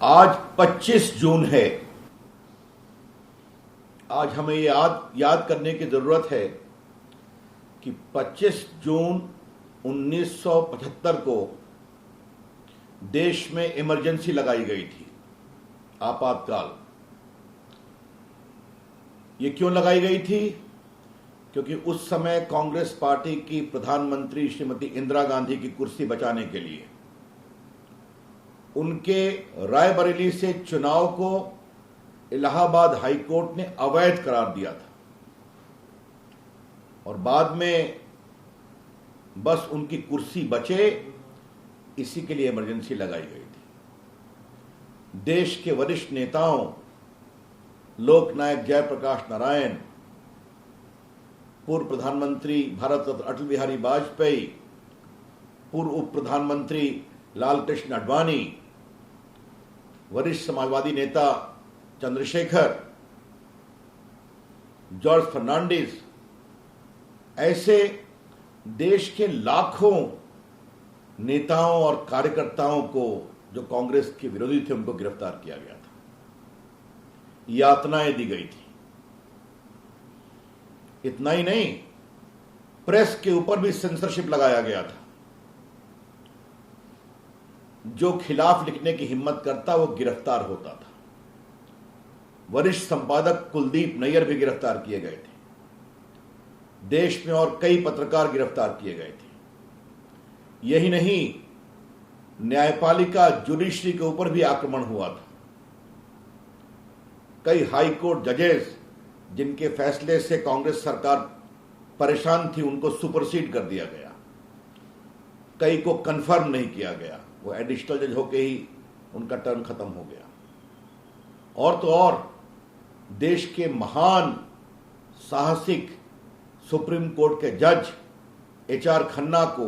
आज 25 जून है। आज हमें ये याद करने की जरूरत है कि 25 जून 1975 को देश में इमरजेंसी लगाई गई थी, आपातकाल। ये क्यों लगाई गई थी? क्योंकि उस समय कांग्रेस पार्टी की प्रधानमंत्री श्रीमती इंदिरा गांधी की कुर्सी बचाने के लिए उनके रायबरेली से चुनाव को इलाहाबाद हाईकोर्ट ने अवैध करार दिया था और बाद में बस उनकी कुर्सी बचे, इसी के लिए इमरजेंसी लगाई गई थी। देश के वरिष्ठ नेताओं लोकनायक जयप्रकाश नारायण, पूर्व प्रधानमंत्री भारत रत्न अटल बिहारी वाजपेयी, पूर्व उप प्रधानमंत्री लालकृष्ण आडवाणी, वरिष्ठ समाजवादी नेता चंद्रशेखर, जॉर्ज फर्नांडिस, ऐसे देश के लाखों नेताओं और कार्यकर्ताओं को जो कांग्रेस के विरोधी थे उनको गिरफ्तार किया गया था, यातनाएं दी गई थी। इतना ही नहीं, प्रेस के ऊपर भी सेंसरशिप लगाया गया था। जो खिलाफ लिखने की हिम्मत करता वो गिरफ्तार होता था। वरिष्ठ संपादक कुलदीप नैयर भी गिरफ्तार किए गए थे। देश में और कई पत्रकार गिरफ्तार किए गए थे। यही नहीं, न्यायपालिका जुडिशरी के ऊपर भी आक्रमण हुआ था। कई हाई कोर्ट जजेस जिनके फैसले से कांग्रेस सरकार परेशान थी उनको सुपरसीड कर दिया गया, कई को कंफर्म नहीं किया गया, वो एडिशनल जज होके ही उनका टर्म खत्म हो गया। और तो और देश के महान साहसिक सुप्रीम कोर्ट के जज HR खन्ना को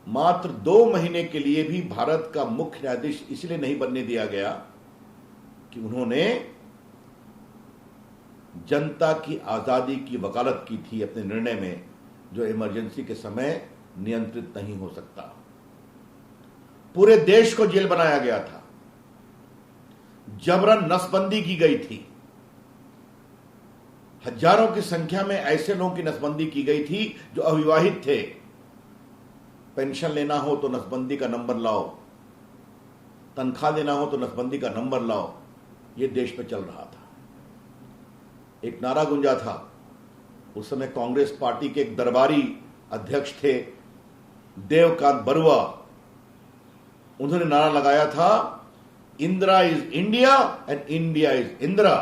मात्र 2 महीने के लिए भी भारत का मुख्य न्यायाधीश इसलिए नहीं बनने दिया गया कि उन्होंने जनता की आजादी की वकालत की थी अपने निर्णय में, जो इमरजेंसी के समय नियंत्रित नहीं हो सकता। पूरे देश को जेल बनाया गया था, जबरन नसबंदी की गई थी। हजारों की संख्या में ऐसे लोगों की नसबंदी की गई थी जो अविवाहित थे। पेंशन लेना हो तो नसबंदी का नंबर लाओ, तनख्वाह लेना हो तो नसबंदी का नंबर लाओ। यह देश में चल रहा था। एक नारा गूंजा था, उस समय कांग्रेस पार्टी के एक दरबारी अध्यक्ष थे देवकांत बरुआ। उन्होंने नारा लगाया था, Indira is India and India is Indira.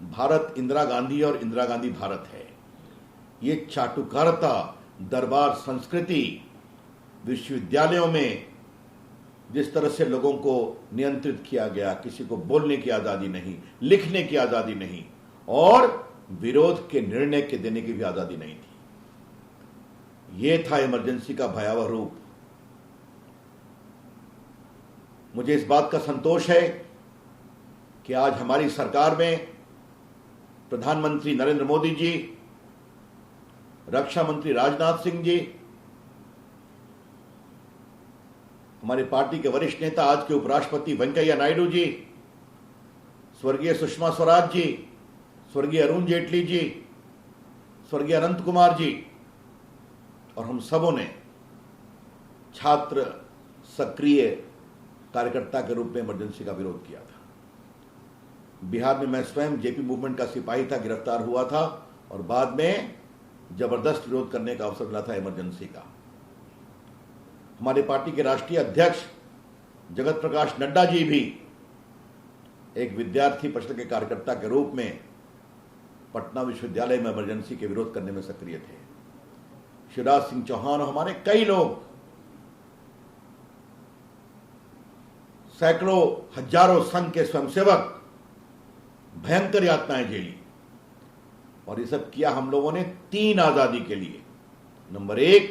Bharat Indira Gandhi और इंदिरा गांधी भारत है। ये चाटुकारिता, दरबार संस्कृति, विश्वविद्यालयों में जिस तरह से लोगों को नियंत्रित किया गया, किसी को बोलने की आजादी नहीं, लिखने की आजादी नहीं और विरोध के निर्णय के देने की भी आजादी नहीं थी। यह था इमरजेंसी का भयावह रूप। मुझे इस बात का संतोष है कि आज हमारी सरकार में प्रधानमंत्री नरेंद्र मोदी जी, रक्षा मंत्री राजनाथ सिंह जी, हमारी पार्टी के वरिष्ठ नेता आज के उपराष्ट्रपति वेंकैया नायडू जी, स्वर्गीय सुषमा स्वराज जी, स्वर्गीय अरुण जेटली जी, स्वर्गीय अनंत कुमार जी और हम सबों ने छात्र सक्रिय कार्यकर्ता के रूप में इमरजेंसी का विरोध किया था। बिहार में मैं स्वयं जेपी मूवमेंट का सिपाही था, गिरफ्तार हुआ था और बाद में जबरदस्त विरोध करने का अवसर मिला था इमरजेंसी का। हमारी पार्टी के राष्ट्रीय अध्यक्ष जगत प्रकाश नड्डा जी भी एक विद्यार्थी परिषद के कार्यकर्ता के रूप में पटना विश्वविद्यालय में इमरजेंसी के विरोध करने में सक्रिय थे। शिवराज सिंह चौहान और हमारे कई लोग, सैकड़ों हजारों संघ के स्वयंसेवक भयंकर यातनाएं झेली और ये सब किया हम लोगों ने 3 आजादी के लिए। नंबर 1,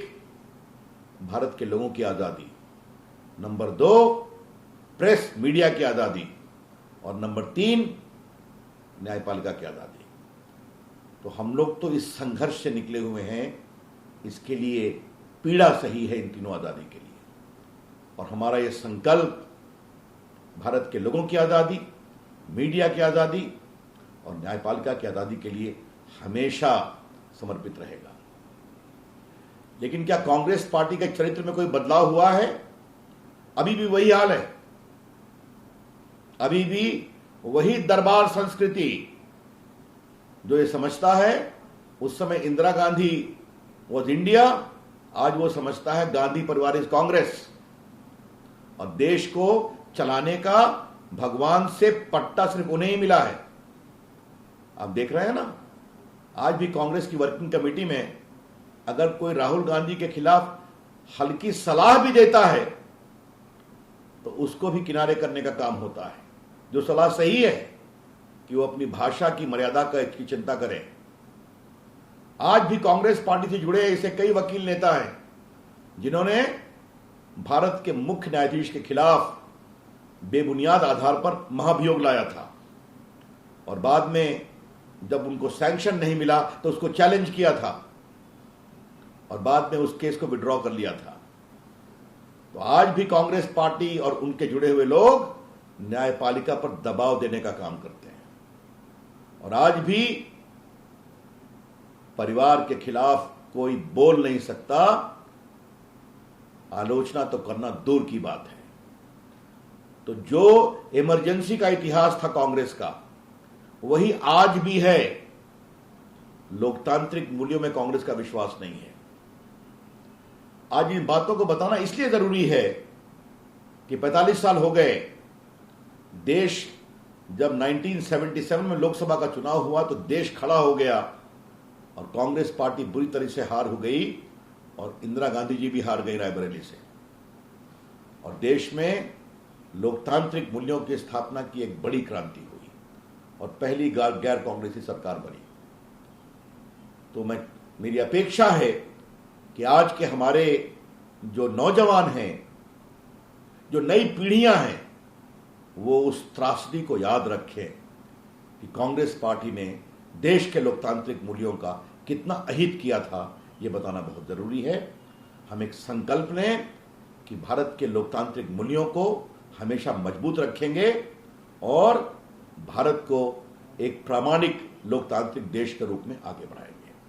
भारत के लोगों की आजादी। नंबर 2, प्रेस मीडिया की आजादी और नंबर 3, न्यायपालिका की आजादी। तो हम लोग तो इस संघर्ष से निकले हुए हैं, इसके लिए पीड़ा सही है इन तीनों आजादी के लिए। और हमारा यह संकल्प भारत के लोगों की आज़ादी, मीडिया की आज़ादी और न्यायपालिका की आज़ादी के लिए हमेशा समर्पित रहेगा। लेकिन क्या कांग्रेस पार्टी के चरित्र में कोई बदलाव हुआ है? अभी भी वही हाल है, अभी भी वही दरबार संस्कृति। जो ये समझता है उस समय इंदिरा गांधी वॉज इंडिया, आज वो समझता है गांधी परिवार इज कांग्रेस। और देश को चलाने का भगवान से पट्टा सिर्फ उन्हें ही मिला है। आप देख रहे हैं ना, आज भी कांग्रेस की वर्किंग कमेटी में अगर कोई राहुल गांधी के खिलाफ हल्की सलाह भी देता है तो उसको भी किनारे करने का काम होता है। जो सलाह सही है कि वो अपनी भाषा की मर्यादा की चिंता करें। आज भी कांग्रेस पार्टी से जुड़े ऐसे कई वकील नेता हैं जिन्होंने भारत के मुख्य न्यायाधीश के खिलाफ बेबुनियाद आधार पर महाभियोग लाया था और बाद में जब उनको सैंक्शन नहीं मिला तो उसको चैलेंज किया था और बाद में उस केस को विड्रॉ कर लिया था। तो आज भी कांग्रेस पार्टी और उनके जुड़े हुए लोग न्यायपालिका पर दबाव देने का काम करते हैं और आज भी परिवार के खिलाफ कोई बोल नहीं सकता, आलोचना तो करना दूर की बात है। तो जो इमरजेंसी का इतिहास था कांग्रेस का, वही आज भी है। लोकतांत्रिक मूल्यों में कांग्रेस का विश्वास नहीं है। आज इन बातों को बताना इसलिए जरूरी है कि 45 साल हो गए। देश जब 1977 में लोकसभा का चुनाव हुआ तो देश खड़ा हो गया और कांग्रेस पार्टी बुरी तरह से हार हो गई और इंदिरा गांधी जी भी हार गई रायबरेली से और देश में लोकतांत्रिक मूल्यों की स्थापना की एक बड़ी क्रांति हुई और पहली गैर कांग्रेसी सरकार बनी। तो मेरी अपेक्षा है कि आज के हमारे जो नौजवान हैं, जो नई पीढ़ियां हैं, वो उस त्रासदी को याद रखें कि कांग्रेस पार्टी ने देश के लोकतांत्रिक मूल्यों का कितना अहित किया था। ये बताना बहुत जरूरी है। हम एक संकल्प लें कि भारत के लोकतांत्रिक मूल्यों को हमेशा मजबूत रखेंगे और भारत को एक प्रामाणिक लोकतांत्रिक देश के रूप में आगे बढ़ाएंगे।